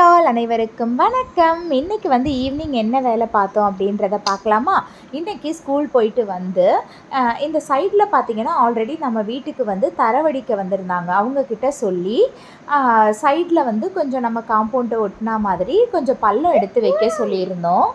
All அனைவருக்கும் வணக்கம். இன்றைக்கி வந்து ஈவினிங் என்ன வேலை பார்த்தோம் அப்படின்றத பார்க்கலாமா? இன்றைக்கி ஸ்கூல் போயிட்டு வந்து இந்த சைடில் பார்த்திங்கன்னா ஆல்ரெடி நம்ம வீட்டுக்கு வந்து தரவடிக்க வந்திருந்தாங்க. அவங்கக்கிட்ட சொல்லி சைடில் வந்து கொஞ்சம் நம்ம காம்பவுண்டை ஒட்டினா மாதிரி கொஞ்சம் பள்ளம் எடுத்து வைக்க சொல்லியிருந்தோம்.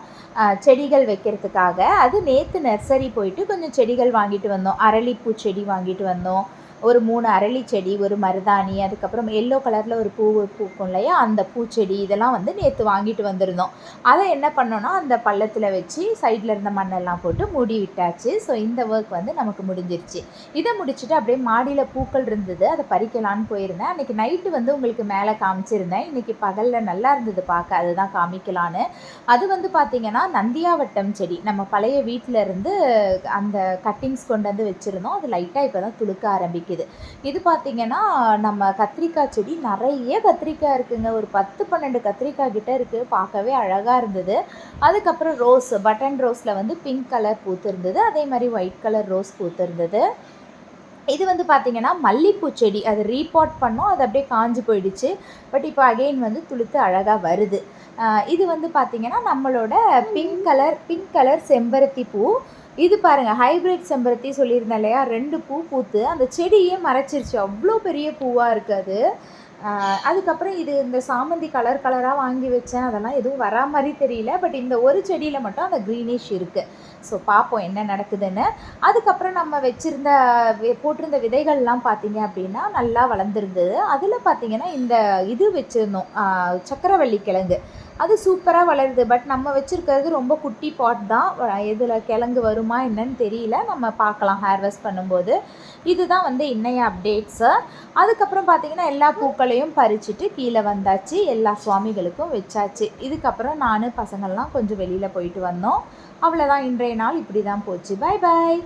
செடிகள் வைக்கிறதுக்காக. அது நேற்று நர்சரி போயிட்டு கொஞ்சம் செடிகள் வாங்கிட்டு வந்தோம். அரளிப்பூ செடி வாங்கிட்டு வந்தோம். ஒரு 3 அரளி செடி, ஒரு மருதாணி, அதுக்கப்புறம் எல்லோ கலரில் ஒரு பூ பூக்கும் இல்லையா, அந்த பூச்செடி இதெல்லாம் வந்து நேற்று வாங்கிட்டு வந்திருந்தோம். அதை என்ன பண்ணோன்னா அந்த பள்ளத்தில் வச்சு சைடில் இருந்த மண்ணெல்லாம் போட்டு மூடி விட்டாச்சு. ஸோ இந்த ஒர்க் வந்து நமக்கு முடிஞ்சிருச்சு. இதை முடிச்சுட்டு அப்படியே மாடியில் பூக்கள் இருந்தது, அதை பறிக்கலான்னு போயிருந்தேன். அன்றைக்கி நைட்டு வந்து உங்களுக்கு மேலே காமிச்சிருந்தேன். இன்றைக்கி பகலில் நல்லா இருந்தது பார்க்க, அதுதான் காமிக்கலான்னு. அது வந்து பார்த்திங்கன்னா நந்தியாவட்டம் செடி, நம்ம பழைய வீட்டில் இருந்து அந்த கட்டிங்ஸ் கொண்டு வந்து வச்சுருந்தோம். அது லைட்டாக இப்போ தான் துளுக்க ஆரம்பிக்குது. இது பார்த்திங்கன்னா நம்ம கத்திரிக்காய் செடி, நிறைய கத்திரிக்காய் இருக்குங்க. ஒரு 10-12 கத்திரிக்காய் கிட்ட இருக்குது. பார்க்கவே அழகாக இருந்தது. அதுக்கப்புறம் ரோஸ், பட்டன் ரோஸில் வந்து பிங்க் கலர் பூத்து இருந்தது, அதே மாதிரி ஒயிட் கலர் ரோஸ் பூத்து இருந்தது. இது வந்து பார்த்திங்கன்னா மல்லிப்பூ செடி, அது ரீபாட் பண்ணோம், அது அப்படியே காஞ்சி போயிடுச்சு. பட் இப்போ அகெயின் வந்து துளுத்து அழகாக வருது. இது வந்து பார்த்திங்கன்னா நம்மளோட பிங்க் கலர் செம்பருத்தி பூ. இது பாருங்கள், ஹைப்ரிட் செம்பருத்தி சொல்லியிருந்தேன் இல்லையா, 2 பூ பூத்து அந்த செடியே மறைச்சிருச்சு. அவ்வளோ பெரிய பூவாக இருக்குது அது. அதுக்கப்புறம் இது இந்த சாமந்தி கலராக வாங்கி வச்சேன், அதெல்லாம் எதுவும் வரா மாதிரி தெரியல. பட் இந்த ஒரு செடியில் மட்டும் அந்த க்ரீனிஷ் இருக்குது. ஸோ பார்ப்போம் என்ன நடக்குதுன்னு. அதுக்கப்புறம் நம்ம போட்டிருந்த விதைகள்லாம் பார்த்திங்க அப்படின்னா நல்லா வளர்ந்துருந்தது. அதில் பார்த்திங்கன்னா இந்த இது வச்சுருந்தோம், சக்கரவள்ளி கிழங்கு. அது சூப்பராக வளருது. பட் நம்ம வச்சுருக்கிறது ரொம்ப குட்டி பாட் தான். இதில் கிழங்கு வருமா என்னன்னு தெரியல, நம்ம பார்க்கலாம் ஹார்வெஸ்ட் பண்ணும்போது. இதுதான் வந்து இன்னைய அப்டேட்ஸு. அதுக்கப்புறம் பார்த்திங்கன்னா எல்லா பூக்களையும் பறிச்சுட்டு கீழே வந்தாச்சு, எல்லா சுவாமிகளுக்கும் வச்சாச்சு. இதுக்கப்புறம் நான் பசங்கள்லாம் கொஞ்சம் வெளியில் போயிட்டு வந்தோம். அவ்வளோதான், இன்றைய நாள் இப்படி தான் போச்சு. பாய் பாய்.